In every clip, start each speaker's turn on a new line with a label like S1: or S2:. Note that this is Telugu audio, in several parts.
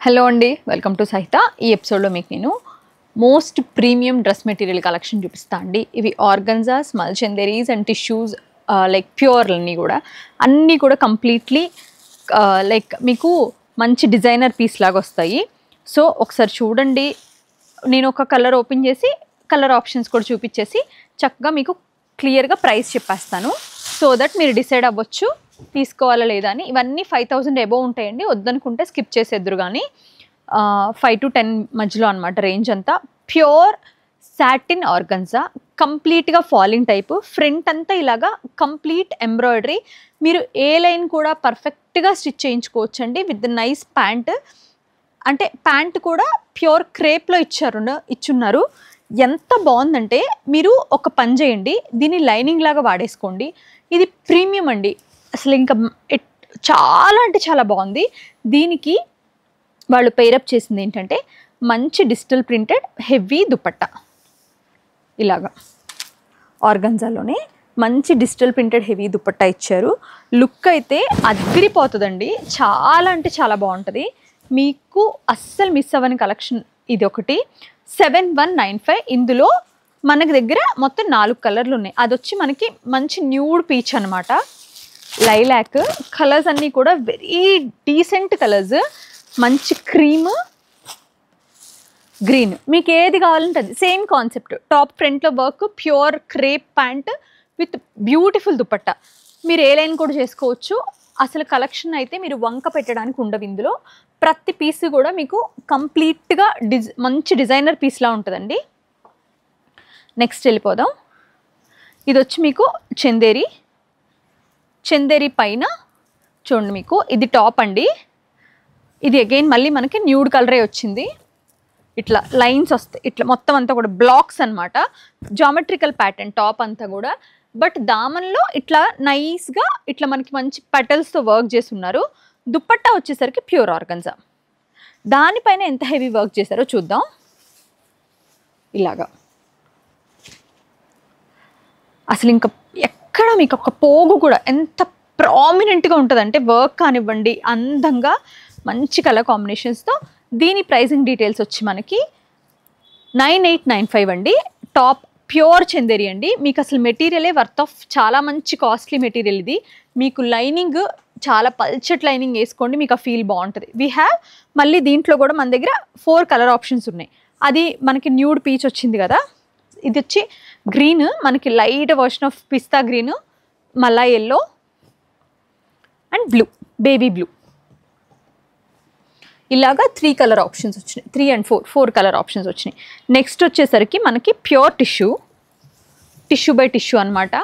S1: హలో అండి, వెల్కమ్ టు సహిత. ఈ ఎపిసోడ్లో మీకు నేను most premium dress material collection చూపిస్తా అండి. ఇవి organza, small Chanderis and tissues, like pure అన్నీ కూడా కంప్లీట్లీ లైక్ మీకు మంచి డిజైనర్ పీస్ లాగా వస్తాయి. సో ఒకసారి చూడండి, నేను ఒక కలర్ ఓపెన్ చేసి కలర్ ఆప్షన్స్ కూడా చూపించేసి చక్కగా మీకు క్లియర్గా ప్రైస్ చెప్పేస్తాను. సో దట్ మీరు డిసైడ్ అవ్వచ్చు తీసుకోవాలా లేదా అని. ఇవన్నీ 5000 అబోవ్ ఉంటాయండి, వద్దనుకుంటే స్కిప్ చేసేద్దరు. కానీ 5 to 10 మధ్యలో అనమాట రేంజ్ అంతా. ప్యూర్ సాటిన్ ఆర్గన్జా, కంప్లీట్గా ఫాలింగ్ టైపు, ఫ్రంట్ అంతా ఇలాగా కంప్లీట్ ఎంబ్రాయిడరీ. మీరు ఏ లైన్ కూడా పర్ఫెక్ట్గా స్టిచ్ చేయించుకోవచ్చు అండి విత్ నైస్ ప్యాంట్. అంటే ప్యాంట్ కూడా ప్యూర్ క్రేప్లో ఇచ్చున్నారు. ఎంత బాగుందంటే మీరు ఒక పని చేయండి, దీన్ని లైనింగ్ లాగా వాడేసుకోండి. ఇది ప్రీమియం అండి, అసలు ఇంకా చాలా అంటే చాలా బాగుంది. దీనికి వాళ్ళు పేరప్ చేసింది ఏంటంటే మంచి డిజిటల్ ప్రింటెడ్ హెవీ దుపట్టా. ఇలాగా ఆర్గన్జాలోనే మంచి డిజిటల్ ప్రింటెడ్ హెవీ దుపట్టా ఇచ్చారు. లుక్ అయితే అదిరిపోతుందండి, చాలా అంటే చాలా బాగుంటుంది. మీకు అస్సలు మిస్ అవ్వని కలెక్షన్ ఇది ఒకటి. 7195. ఇందులో మనకి దగ్గర మొత్తం 4 కలర్లు ఉన్నాయి. అది వచ్చి మనకి మంచి న్యూడ్ పీచ్ అనమాట, లైలాక్. కలర్స్ అన్నీ కూడా వెరీ డీసెంట్ కలర్స్. మంచి క్రీమ్, గ్రీన్, మీకు ఏది కావాలంటే అది. సేమ్ కాన్సెప్ట్, టాప్ ఫ్రంట్లో work, pure crepe pant with beautiful dupatta. మీరు ఏ లైన్ కూడా చేసుకోవచ్చు. అసలు కలెక్షన్ అయితే మీరు వంక పెట్టడానికి ఉండవు. ఇందులో ప్రతి పీస్ కూడా మీకు కంప్లీట్గా మంచి డిజైనర్ పీస్లా ఉంటుందండి. నెక్స్ట్ వెళ్ళిపోదాం. ఇది వచ్చి మీకు చందేరి పైన చూడండి, మీకు ఇది టాప్ అండి. ఇది అగైన్ మళ్ళీ మనకి న్యూడ్ కలరే వచ్చింది. ఇట్లా లైన్స్ వస్తాయి, ఇట్లా మొత్తం అంతా కూడా బ్లాక్స్ అనమాట. జామెట్రికల్ ప్యాటర్న్ టాప్ అంతా కూడా. బట్ దామన్లో ఇట్లా నైస్గా ఇట్లా మనకి మంచి పెటల్స్తో వర్క్ చేసి ఉన్నారు. దుపట్టా వచ్చేసరికి ప్యూర్ ఆర్గన్జా. దానిపైన ఎంత హెవీ వర్క్ చేశారో చూద్దాం. ఇలాగా అసలు ఇంకా ఎక్కడ మీకు ఒక పోగు కూడా ఎంత ప్రామినెంట్గా ఉంటుందంటే వర్క్ కానివ్వండి, అందంగా మంచి కలర్ కాంబినేషన్స్తో. దీని ప్రైసింగ్ డీటెయిల్స్ వచ్చి మనకి 9895 అండి. టాప్ ప్యూర్ చందేరి అండి. మీకు అసలు మెటీరియలే వర్త్ ఆఫ్, చాలా మంచి కాస్ట్లీ మెటీరియల్ ఇది. మీకు లైనింగ్ చాలా పల్చట్ లైనింగ్ వేసుకోండి, మీకు ఆ ఫీల్ బాగుంటుంది. వీ హ్యావ్ మళ్ళీ దీంట్లో కూడా మన దగ్గర 4 కలర్ ఆప్షన్స్ ఉన్నాయి. అది మనకి న్యూడ్ పీచ్ వచ్చింది కదా, ఇది వచ్చి గ్రీన్, మనకి light version of pista green, మళ్ళా yellow and blue, baby blue. ఇలాగా 3 కలర్ ఆప్షన్స్ వచ్చినాయి. 3 and 4 కలర్ ఆప్షన్స్ వచ్చినాయి. నెక్స్ట్ వచ్చేసరికి మనకి ప్యూర్ టిష్యూ బై టిష్యూ అనమాట.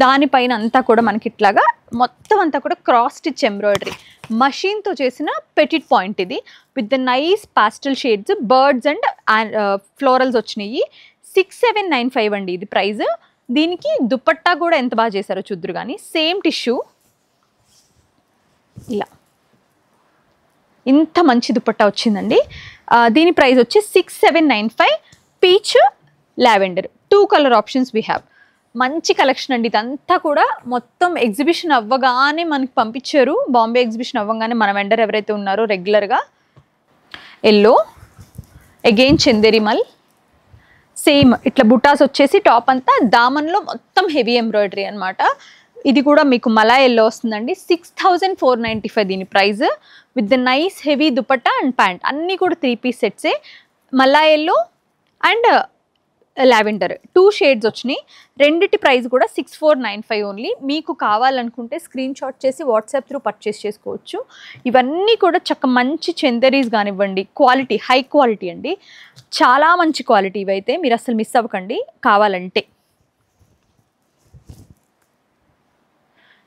S1: దానిపైన అంతా కూడా మనకి ఇట్లాగా మొత్తం అంతా కూడా క్రాస్ స్టిచ్ ఎంబ్రాయిడరీ, మషీన్తో చేసిన పెటిట్ పాయింట్. ఇది with the nice pastel shades, birds and florals వచ్చినాయి. 6795 అండి ఇది ప్రైస్. దీనికి దుపట్టా కూడా ఎంత బాగా చేశారో చూద్దరు. కానీ సేమ్ టిష్యూ, ఇలా ఇంత మంచి దుపట్టా వచ్చిందండి. దీని ప్రైస్ వచ్చి 6795. Peach, lavender, 2 colour options we have. మంచి కలెక్షన్ అండి. ఇదంతా కూడా మొత్తం ఎగ్జిబిషన్ అవ్వగానే మనకి పంపించారు. బాంబే ఎగ్జిబిషన్ అవ్వగానే మన వెండర్ ఎవరైతే ఉన్నారో రెగ్యులర్గా. ఎల్లో, అగైన్ చందేరిమల్, సేమ్ ఇట్లా బుటాస్ వచ్చేసి టాప్ అంతా దామన్లో మొత్తం హెవీ ఎంబ్రాయిడరీ అనమాట. ఇది కూడా మీకు మలా ఎల్లో వస్తుందండి. 6495 దీని price. With the nice heavy dupatta and pant. అన్నీ కూడా 3 పీస్ సెట్సే. మలా ఎల్లో అండ్ లావెండర్ 2 షేడ్స్ వచ్చినాయి. రెండిటి ప్రైస్ కూడా 6495 ఓన్లీ. మీకు కావాలనుకుంటే స్క్రీన్ షాట్ చేసి వాట్సాప్ త్రూ పర్చేస్ చేసుకోవచ్చు. ఇవన్నీ కూడా మంచి చందేరీస్ కానివ్వండి, క్వాలిటీ హై క్వాలిటీ అండి, చాలా మంచి క్వాలిటీ. ఇవైతే మీరు అసలు మిస్ అవ్వకండి కావాలంటే.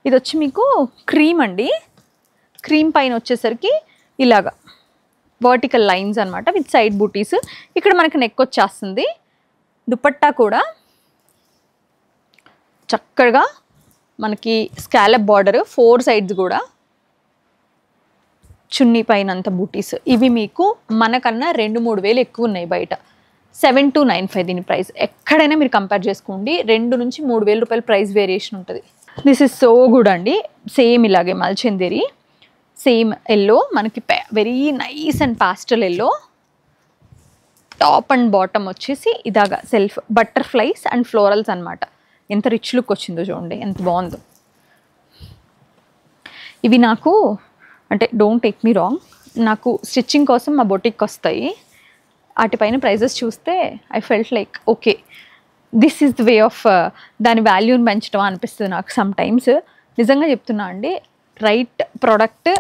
S1: ఇది వచ్చి మీకు క్రీమ్ అండి. క్రీమ్ పైన వచ్చేసరికి ఇలాగా వర్టికల్ లైన్స్ అనమాట విత్ సైడ్ బూటీస్. ఇక్కడ మనకి నెక్ వచ్చేస్తుంది. దుపట్టా కూడా చక్కగా మనకి స్కాలప్ బార్డర్, 4 సైడ్స్ కూడా చున్నీ పైన అంత బూటీస్. ఇవి మీకు మనకన్నా 2-3 వేలు ఎక్కువ ఉన్నాయి బయట. 7295 దీని ప్రైస్. ఎక్కడైనా మీరు కంపేర్ చేసుకోండి, 2 నుంచి 3 వేల రూపాయల ప్రైస్ వేరియేషన్ ఉంటుంది. దిస్ ఇస్ సో గుడ్ అండి. సేమ్ ఇలాగే మల్చందేరి, సేమ్ ఎల్లో మనకి very nice and pastel yellow. Top and bottom వచ్చేసి ఇలాగా సెల్ఫ్ బటర్ఫ్లైస్ అండ్ ఫ్లోరల్స్ అనమాట. ఎంత రిచ్ లుక్ వచ్చిందో చూడండి, ఎంత బాగుందో. ఇవి నాకు అంటే డోంట్ టేక్ మీ రాంగ్, నాకు స్టిచ్చింగ్ కోసం మా బొటిక్ వస్తాయి. వాటిపైన ప్రైజెస్ చూస్తే I felt like okay this is the way of దాని వాల్యూని పెంచడం అనిపిస్తుంది నాకు సమ్ టైమ్స్. నిజంగా చెప్తున్నా అండి, రైట్ ప్రోడక్ట్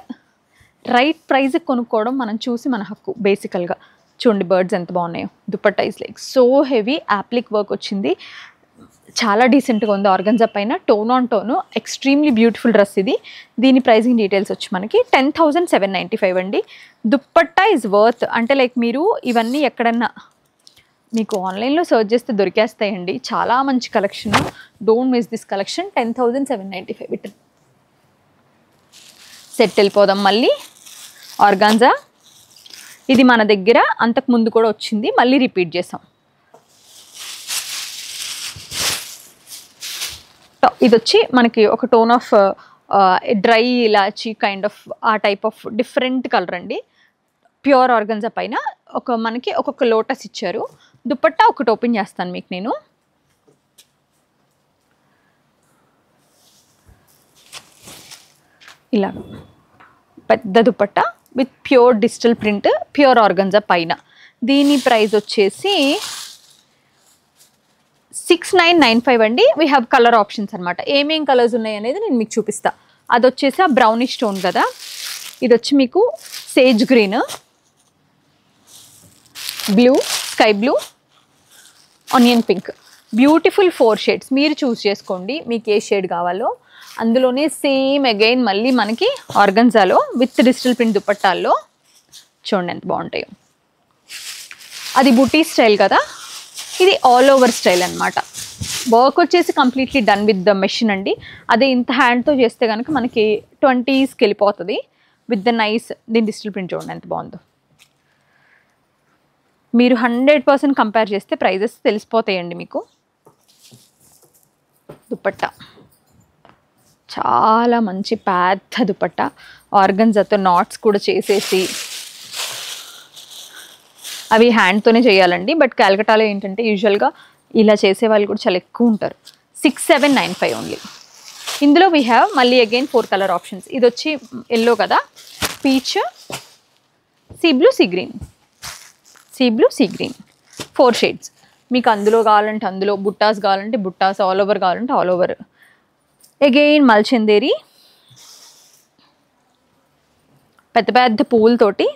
S1: రైట్ ప్రైజ్కి కొనుక్కోవడం మనం చూసి మన హక్కు. బేసికల్గా చూడండి బర్డ్స్ ఎంత బాగున్నాయో. Dupatta is like so heavy, appliqué work వచ్చింది, చాలా డీసెంట్గా ఉంది. ఆర్గన్జా పైన tone on tone, extremely beautiful dress ఇది. దీని ప్రైజింగ్ డీటెయిల్స్ వచ్చి మనకి 10,795 అండి. దుపట్టా ఈజ్ వర్త్, అంటే లైక్ మీరు ఇవన్నీ ఎక్కడన్నా మీకు ఆన్లైన్లో సర్చ్ చేస్తే దొరికేస్తాయండి. చాలా మంచి collection, don't miss this collection. 10,795 it set. వెళ్ళిపోదాం మళ్ళీ. ఆర్గాన్జా ఇది మన దగ్గర అంతకు ముందు కూడా వచ్చింది, మళ్ళీ రిపీట్ చేసాం. ఇది వచ్చి మనకి ఒక tone of dry elaichi kind of ఆ టైప్ ఆఫ్ డిఫరెంట్ కలర్ అండి. ప్యూర్ ఆర్గన్జా పైన మనకి ఒక్కొక్క లోటస్ ఇచ్చారు. దుపట్టా ఒకటి ఓపెన్ చేస్తాను మీకు నేను. ఇలా పెద్ద dupatta with pure digital print, pure organza పైన. దీని ప్రైస్ వచ్చేసి 6,995 అండి. వీ హ్యావ్ కలర్ ఆప్షన్స్ అనమాట. ఏమేం కలర్స్ ఉన్నాయి అనేది నేను మీకు చూపిస్తా. అది వచ్చేసి ఆ బ్రౌనిష్ టోన్ కదా, ఇది వచ్చి మీకు sage green, blue, sky blue, onion pink. Beautiful 4 shades మీరు చూస్ చేసుకోండి మీకు ఏ షేడ్ కావాలో. అందులోనే సేమ్ అగైన్ మళ్ళీ మనకి ఆర్గన్జాలో విత్ డిజిటల్ ప్రింట్ దుపట్టాల్లో చూడండి ఎంత బాగుంటాయో. అది బుటీ స్టైల్ కదా, ఇది ఆల్ ఓవర్ స్టైల్ అనమాట. వర్క్ వచ్చేసి completely done with the machine అండి. అదే ఇంత హ్యాండ్తో చేస్తే కనుక మనకి 20sకి వెళ్ళిపోతుంది విత్ ద నైస్. దీని డిజిటల్ ప్రింట్ చూడండి ఎంత బాగుందో. మీరు 100% కంపేర్ చేస్తే ప్రైజెస్ తెలిసిపోతాయండి మీకు. దుపట్టా చాలా మంచి పెద్ద దుపట్టా, ఆర్గన్జాతో నాట్స్ కూడా చేసేసి, అవి హ్యాండ్తోనే చేయాలండి. బట్ క్యాల్కటాలో ఏంటంటే యూజువల్గా ఇలా చేసే వాళ్ళు కూడా చాలా ఎక్కువ ఉంటారు. 6,795 ఓన్లీ. ఇందులో వీ హ్యావ్ మళ్ళీ అగైన్ 4 కలర్ ఆప్షన్స్. ఇది వచ్చి ఎల్లో కదా, peach, sea blue, sea green, sea blue, sea green, 4 shades. మీకు అందులో కావాలంటే అందులో, బుట్టాస్ కావాలంటే బుట్టాస్, ఆల్ ఓవర్ కావాలంటే ఆల్ ఓవర్. అగైన్ మల్చందేరి పెద్ద పెద్ద పువ్వులతోటి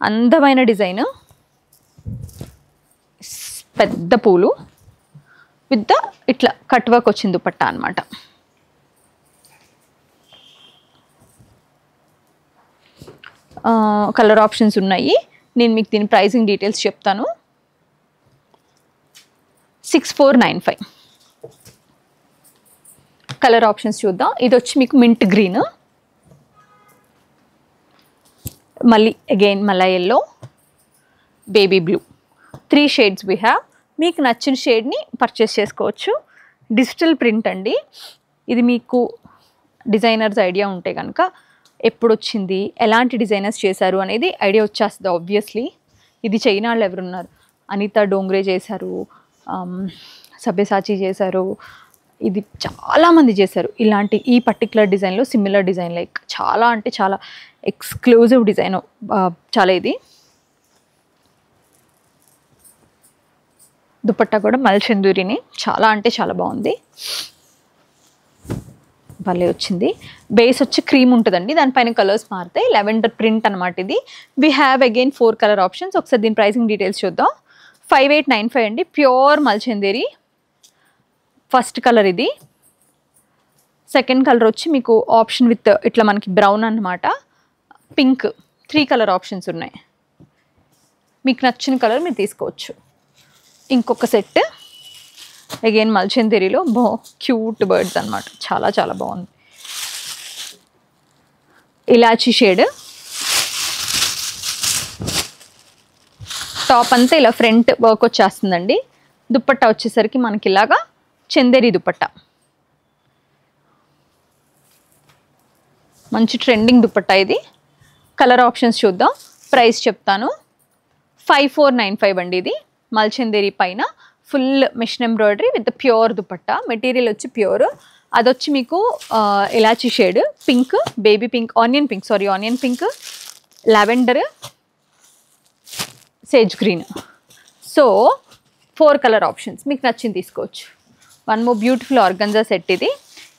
S1: అందమైన డిజైన్, పెద్ద పూలు విత్ ద ఇట్లా కట్ వర్క్ వచ్చింది దుపట్టా అనమాట. కలర్ ఆప్షన్స్ ఉన్నాయి. నేను మీకు దీని ప్రైసింగ్ డీటెయిల్స్ చెప్తాను. 6,495. కలర్ ఆప్షన్స్ చూద్దాం. ఇది వచ్చి మీకు మింట్ గ్రీన్, మళ్ళీ అగైన్ మళ్ళీ yellow, baby blue, 3 shades we have. మీకు నచ్చిన షేడ్ని పర్చేస్ చేసుకోవచ్చు. డిజిటల్ ప్రింట్ అండి ఇది. మీకు డిజైనర్స్ ఐడియా ఉంటే కనుక ఎప్పుడు వచ్చింది, ఎలాంటి డిజైనర్స్ చేశారు అనేది ఐడియా వచ్చేస్తుంది ఆబ్వియస్లీ. ఇది చైనా వాళ్ళు ఎవరున్నారు, అనితా డోంగ్రే చేశారు, సబ్యసాచి చేశారు, ఇది చాలామంది చేశారు ఇలాంటి ఈ పర్టికులర్ డిజైన్లో. సిమిలర్ డిజైన్ లైక్ చాలా అంటే చాలా ఎక్స్క్లూజివ్ డిజైన్ చాలా. ఇది దుపట్టా కూడా మల్చందూరిని, చాలా అంటే చాలా బాగుంది, భలే వచ్చింది. బేస్ వచ్చి క్రీమ్ ఉంటుందండి, దానిపైన కలర్స్ మారుతాయి. లెవెండర్ ప్రింట్ అనమాట ఇది. We have again 4 colour options. ఒకసారి దీని ప్రైసింగ్ డీటెయిల్స్ చూద్దాం. 5,895 అండి. ప్యూర్ మల్చందేరి. ఫస్ట్ కలర్ ఇది. సెకండ్ కలర్ వచ్చి మీకు ఆప్షన్ విత్ ఇట్లా మనకి బ్రౌన్ అన్నమాట, పింక్. 3 కలర్ ఆప్షన్స్ ఉన్నాయి. మీకు నచ్చిన కలర్ మీరు తీసుకోవచ్చు. ఇంకొక సెట్ అగైన్ మల్చందేరిలో క్యూట్ బర్డ్స్ అనమాట, చాలా చాలా బాగుంది. ఇలాచీ షేడ్. టాప్ అంతా ఇలా ఫ్రంట్ వర్క్ వచ్చేస్తుందండి. దుపట్టా వచ్చేసరికి మనకి ఇలాగా చందేరి దుపట్టా. మంచి ట్రెండింగ్ దుపట్టా ఇది. కలర్ ఆప్షన్స్ చూద్దాం, ప్రైస్ చెప్తాను. 5495 అండి. ఇది మల్చందేరి పైన full machine embroidery with pure dupatta. Material వచ్చి ప్యూర్. అదొచ్చి మీకు elaichi shade, pink, baby pink, onion pink, lavender, sage green. So 4 colour options, మీకు నచ్చింది తీసుకోవచ్చు. One more beautiful organza set ఇది.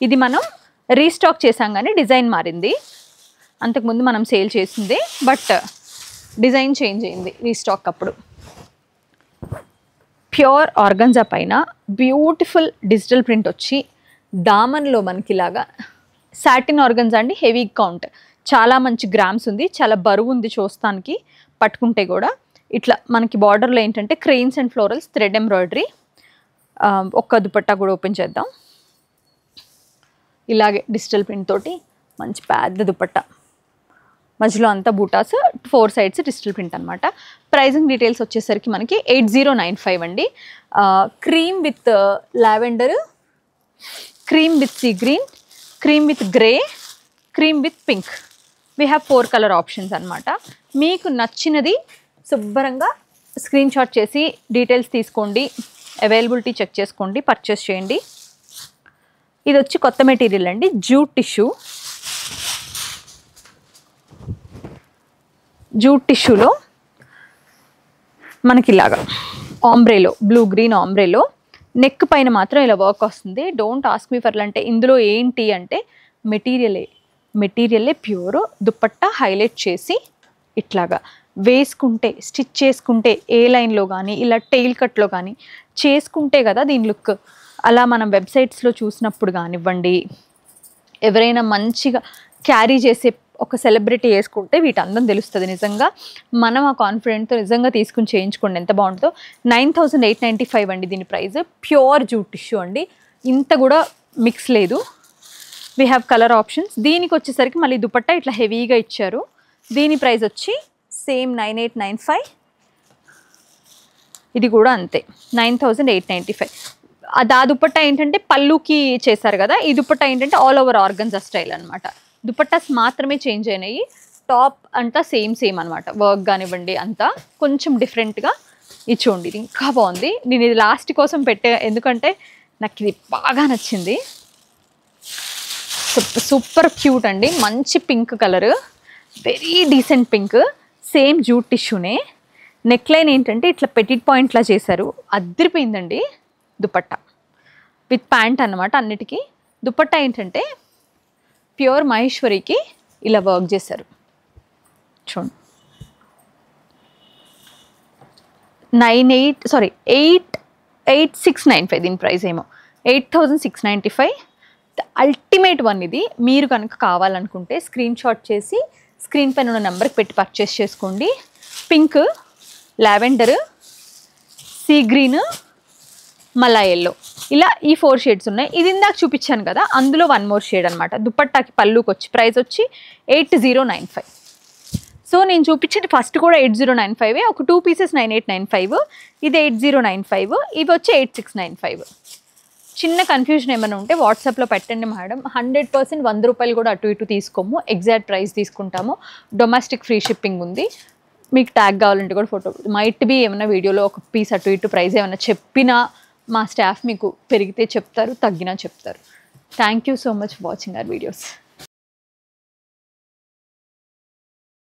S1: ఇది మనం రీస్టాక్ చేసాం కానీ డిజైన్ మారింది. అంతకుముందు మనం సేల్ చేసింది, బట్ డిజైన్ చేంజ్ అయింది రీస్టాక్ అప్పుడు. ప్యూర్ ఆర్గంజా పైన బ్యూటిఫుల్ డిజిటల్ ప్రింట్ వచ్చి దామన్లో మనకి ఇలాగా సాటిన్ ఆర్గంజా అండి. హెవీ కౌంట్, చాలా మంచి గ్రామ్స్ ఉంది, చాలా బరువు ఉంది చూస్తానికి. పట్టుకుంటే కూడా ఇట్లా మనకి బార్డర్లో ఏంటంటే cranes and florals thread embroidery. ఒక్క దుపట్టా కూడా ఓపెన్ చేద్దాం. ఇలాగే డిజిటల్ ప్రింట్ తోటి మంచి పెద్ద దుపట్టా, మధ్యలో అంతా బూటాస్, 4 సైడ్స్ డిజిటల్ ప్రింట్ అనమాట. ప్రైజింగ్ డీటెయిల్స్ వచ్చేసరికి మనకి 8095 అండి. Cream with lavender, cream with sea green, cream with grey, cream with pink. We have 4 colour options అనమాట. మీకు నచ్చినది శుభ్రంగా స్క్రీన్ షాట్ చేసి డీటెయిల్స్ తీసుకోండి, అవైలబిలిటీ చెక్ చేసుకోండి, పర్చేస్ చేయండి. ఇది వచ్చి కొత్త మెటీరియల్ అండి, జూట్ టిష్యూ. జూట్ టిష్యూలో మనకి ఇలాగా ఆంబ్రేలో, బ్లూ గ్రీన్ ఆంబ్రేలో నెక్ పైన మాత్రం ఇలా వర్క్ వస్తుంది. డోంట్ ఆస్క్ మీ ఫర్ అంటే ఇందులో ఏంటి అంటే మెటీరియలే ప్యూర్. దుపట్టా హైలైట్ చేసి ఇట్లాగా వేసుకుంటే, స్టిచ్ చేసుకుంటే ఏ లైన్లో కానీ ఇలా టెయిల్ కట్లో కానీ చేసుకుంటే కదా దీని లుక్. అలా మనం వెబ్సైట్స్లో చూసినప్పుడు కానివ్వండి, ఎవరైనా మంచిగా క్యారీ చేసే ఒక సెలబ్రిటీ వేసుకుంటే వీటి అందం తెలుస్తుంది. నిజంగా మనం ఆ కాన్ఫిడెంట్తో నిజంగా తీసుకుని చేయించుకోండి, ఎంత బాగుంటుందో. 9895 అండి దీని ప్రైస్. ప్యూర్ జూట్ టిష్యూ అండి, ఇంత కూడా మిక్స్ లేదు. We have colour options. దీనికి వచ్చేసరికి మళ్ళీ దుపట్టా ఇట్లా హెవీగా ఇచ్చారు. దీని ప్రైస్ వచ్చి సేమ్ 9895. ఇది కూడా అంతే 9895. ఆ దుపట్టా ఏంటంటే పళ్ళుకి చేశారు కదా, ఈ దుపట్టా ఏంటంటే ఆల్ ఓవర్ ఆర్గన్జా స్టైల్ అనమాట. దుపట్టాస్ మాత్రమే చేంజ్ అయినాయి, టాప్ అంతా సేమ్ అనమాట. వర్క్ కానివ్వండి అంతా కొంచెం డిఫరెంట్గా ఇచ్చోండి. ఇది ఇంకా బాగుంది. నేను ఇది లాస్ట్ కోసం పెట్టే, ఎందుకంటే నాకు ఇది బాగా నచ్చింది. సూపర్ క్యూట్ అండి, మంచి pink colour, very decent pink. Same jute టిష్యూనే. నెక్ లైన్ ఏంటంటే ఇట్లా పెటిట్ పాయింట్లా చేశారు, అద్దరిపోయిందండి. దుపట్టా విత్ ప్యాంట్ అన్నమాట అన్నిటికీ. దుపట్టా ఏంటంటే ప్యూర్ మహేశ్వరికి ఇలా వర్క్ చేశారు చూడండి. 8695 దీని ప్రైస్ ఏమో 8695. అల్టిమేట్ వన్ ఇది. మీరు కనుక కావాలనుకుంటే స్క్రీన్ షాట్ చేసి స్క్రీన్ పైన ఉన్న నెంబర్కి పెట్టి పర్చేస్ చేసుకోండి. పింక్, లావెండర్, సీ గ్రీన్, మళ్ళా ఎల్లో, ఇలా ఈ 4 షేడ్స్ ఉన్నాయి. ఇది ఇందాక చూపించాను కదా, అందులో 1 మోర్ షేడ్ అనమాట. దుపట్టాకి పళ్ళుకి వచ్చి ప్రైస్ వచ్చి 8095. సో నేను చూపించేది ఫస్ట్ కూడా 8095, ఒక 2 పీసెస్ 9895, ఇది 8095, ఇవి వచ్చి 8695. చిన్న కన్ఫ్యూజన్ ఏమైనా ఉంటే వాట్సాప్లో పెట్టండి మేడం. 100% 100 రూపాయలు కూడా అటు ఇటు తీసుకోము, ఎగ్జాక్ట్ ప్రైస్ తీసుకుంటాము. డొమెస్టిక్ ఫ్రీ షిప్పింగ్ ఉంది. మీకు ట్యాగ్ కావాలంటే కూడా ఫోటో మైట్ బి ఏమైనా వీడియోలో ఒక పీస్ అటు ఇటు ప్రైస్ ఏమైనా చెప్పినా మా స్టాఫ్ మీకు పెరిగితే చెప్తారు, తగ్గినా చెప్తారు. Thank you so much for watching our videos.